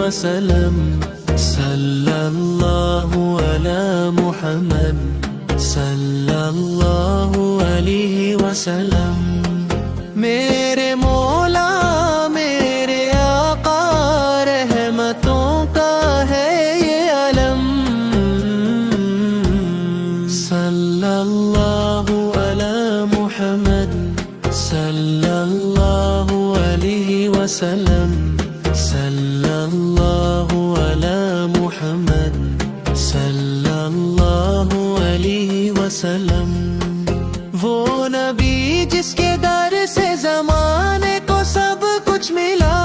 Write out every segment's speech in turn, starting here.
وسلم صلی اللہ علی محمد صلی اللہ علیہ وسلم میرے مولا میرے آقا رحمتوں کا ہے یہ علم صلی اللہ علی محمد صلی اللہ علیہ وسلم صلی اللہ علی محمد صلی اللہ علیہ وسلم وہ نبی جس کے در سے زمانے کو سب کچھ ملا،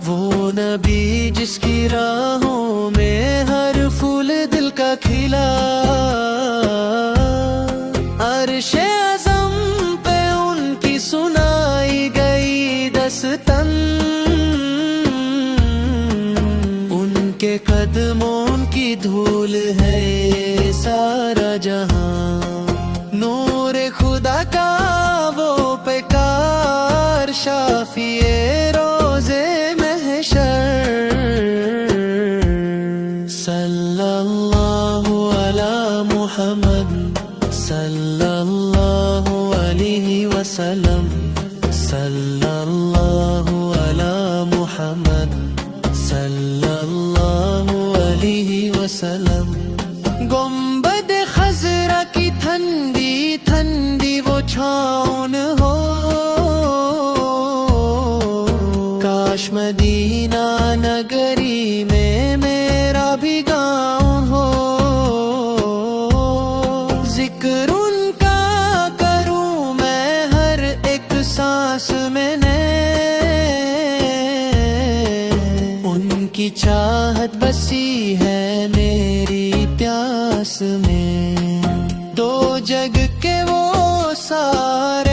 وہ نبی جس کی راہوں میں ہر پھول دل کا کھلا، عرش اعظم پہ ان کی سنائی گئی دستن، ان کے قدموں کی دھول ہے سارا جہاں، نور خدا کا وہ پیکار شافی روزے محشر صلی اللہ علی محمد صلی اللہ علیہ وسلم صلی اللہ علی محمد صلی اللہ علیہ وسلم گنبد خضرا کی ٹھنڈی ٹھنڈی وہ چھاؤں ہو، کاش مدینہ نگری میں میرا بھی گاؤں ہو، ذکر ان کا کروں میں ہر ایک سانس میں نے، ان کی چاہت بسی ہے میری پیاس میں، دو جگ کے وہ سارے